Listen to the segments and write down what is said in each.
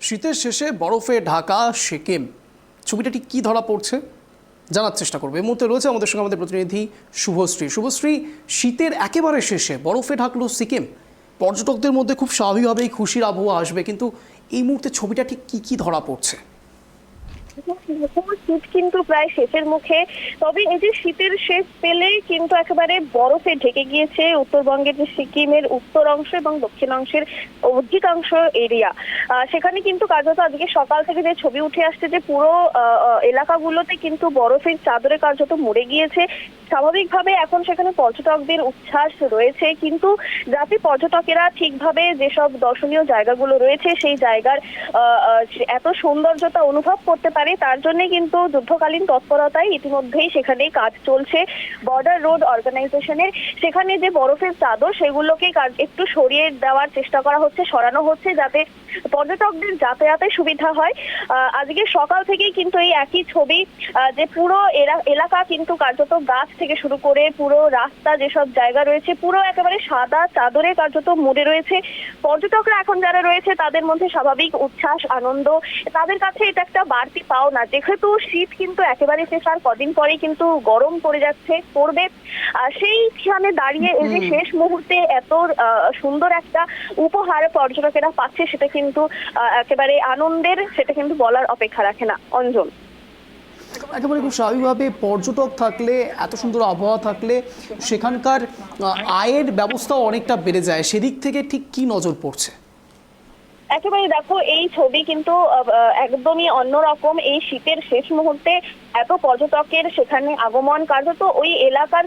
শীতের শেষে বরফে ঢাকা সিকিম, ছবিটা ঠিক কী ধরা পড়ছে জানার চেষ্টা করবো। এই মুহূর্তে রয়েছে আমাদের সঙ্গে আমাদের প্রতিনিধি শুভশ্রী। শুভশ্রী, শীতের একেবারে শেষে বরফে ঢাকলো সিকিম, পর্যটকদের মধ্যে খুব স্বাভাবিকভাবেই খুশির আবহাওয়া আসবে, কিন্তু এই মুহূর্তে ছবিটা ঠিক কী ধরা পড়ছে? শীত কিন্তু প্রায় শেষের মুখে, তবে এই যে শীতের শেষ পেলে কিন্তু একেবারে বরফে ঢেকে গিয়েছে উত্তরবঙ্গের যে সিকিমের উত্তর অংশ এবং দক্ষিণ অংশের অধিকাংশ এরিয়া। সেখানে কিন্তু কার্যত আজকে সকাল থেকে যে ছবি উঠে আসছে যে পুরো এলাকাগুলোতে কিন্তু বরফের চাদরে কার্যত মুড়ে গিয়েছে। স্বাভাবিকভাবে এখন সেখানে পর্যটকদের উচ্ছ্বাস রয়েছে, কিন্তু যাতে পর্যটকেরা ঠিকভাবে যেসব দর্শনীয় জায়গাগুলো রয়েছে সেই জায়গার এত সৌন্দর্যতা অনুভব করতে পারে, তার জন্য কিন্তু যুদ্ধকালীন তৎপরতায় ইতিমধ্যেই সেখানে কাজ চলছে বর্ডার রোড অর্গানাইজেশনের। সেখানে যে বরফের চাদর সেগুলোকে একটু সরিয়ে দেওয়ার চেষ্টা করা হচ্ছে, সরানো হচ্ছে, যাতে পর্যটকদের যাতায়াতে সুবিধা হয়। আজকে সকাল থেকেই কিন্তু এই একই ছবি, যে পুরো এলাকা কিন্তু কার্যত গাছ থেকে শুরু করে পুরো রাস্তা যেসব জায়গা রয়েছে পুরো একেবারে সাদা চাদরে কার্যত মুড়ে রয়েছে। পর্যটকরা এখন যারা রয়েছে তাদের মধ্যে স্বাভাবিক উচ্ছ্বাস, আনন্দ, তাদের কাছে এটা একটা বাড়তি পাওনা, যেহেতু শীত কিন্তু একেবারে শেষ, আর কদিন পরেই কিন্তু গরম পড়বে। সেইখানে দাঁড়িয়ে এই যে শেষ মুহূর্তে এত সুন্দর একটা উপহার পর্যটকেরা পাচ্ছে, সেটা কিন্তু একেবারে আনন্দের, সেটা কিন্তু বলার অপেক্ষা রাখে না। অঞ্জন, একেবারে খুব স্বাভাবিকভাবে পর্যটক থাকলে, এত সুন্দর আবহাওয়া থাকলে সেখানকার আয়ের ব্যবস্থাও অনেকটা বেড়ে যায়, সেদিক থেকে ঠিক কী নজর পড়ছে? একেবারে দেখো, এই ছবি কিন্তু একদমই অন্যরকম। এই শীতের শেষ মুহূর্তে এত পর্যটকের সেখানে আগমন, কার্যত ওই এলাকার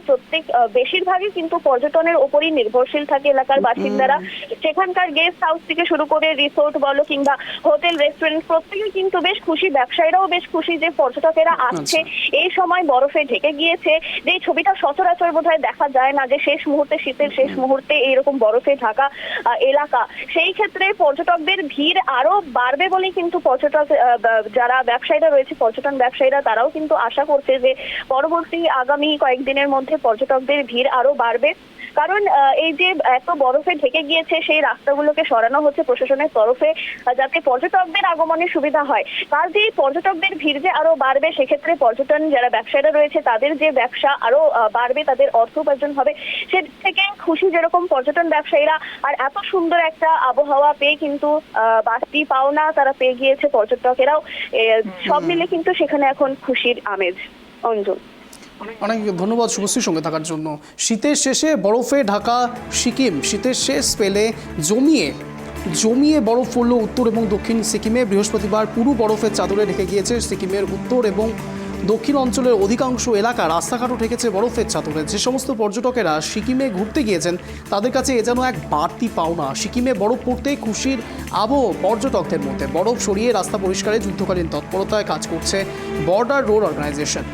বেশিরভাগই কিন্তু পর্যটনের উপরই নির্ভরশীল থাকে এলাকার বাসিন্দারা। সেখানকার গেস্ট হাউস থেকে শুরু করে রিসোর্ট বলো কিংবা হোটেল, রেস্টুরেন্ট, প্রত্যেকেই কিন্তু বেশ খুশি, ব্যবসায়ীরাও বেশ খুশি যে পর্যটকেরা আসছে। এই সময় বরফে ঢেকে গিয়েছে, যে ছবিটা সচরাচর বোধহয় দেখা যায় না, যে শেষ মুহূর্তে, শীতের শেষ মুহূর্তে এইরকম বরফে ঢাকা এলাকা। সেই ক্ষেত্রে পর্যটকদের ভিড় আরো বাড়বে বলেই কিন্তু যারা ব্যবসায়ীরা রয়েছে, পর্যটন ব্যবসায়ীরা, তারাও কিন্তু আশা করছে যে পরবর্তী আগামী কয়েকদিনের মধ্যে পর্যটকদের ভিড় আরো বাড়বে। কারণ এই যে এত বরফে ঢেকে গিয়েছে, সেই রাস্তাগুলোকে সরানো হচ্ছে প্রশাসনের তরফে, যাতে পর্যটকদের আগমনের সুবিধা হয়। কাল যে পর্যটকদের ভিড় যে আরো বাড়বে, সেক্ষেত্রে পর্যটন যারা ব্যবসায়ীরা রয়েছে তাদের যে ব্যবসা আরো বাড়বে, তাদের অর্থ উপার্জন হবে, সে থেকে খুশি যেরকম পর্যটন ব্যবসায়ীরা। আর এত সুন্দর একটা আবহাওয়া পেয়ে কিন্তু বাড়তি পাওনা তারা পেয়ে গিয়েছে পর্যটকেরাও। সব মিলে কিন্তু সেখানে এখন খুশির আমেজ। অঞ্জন, অনেক ধন্যবাদ শুভশ্রীর সঙ্গে থাকার জন্য। শীতের শেষে বরফে ঢাকা সিকিম, শীতের শেষ পেলে জমিয়ে বরফ পড়ল উত্তর এবং দক্ষিণ সিকিমে। বৃহস্পতিবার পুরো বরফের চাদরে ঢেকে গিয়েছে সিকিমের উত্তর এবং দক্ষিণ অঞ্চলের অধিকাংশ এলাকা, রাস্তাঘাটও ঠেকেছে বরফের চাদরে। যে সমস্ত পর্যটকেরা সিকিমে ঘুরতে গিয়েছেন তাদের কাছে এ যেন এক বাড়তি পাওনা। সিকিমে বরফ পড়তেই খুশির আবহ পর্যটকদের মধ্যে। বরফ সরিয়ে রাস্তা পরিষ্কারে যুদ্ধকালীন তৎপরতায় কাজ করছে বর্ডার রোড অর্গানাইজেশন।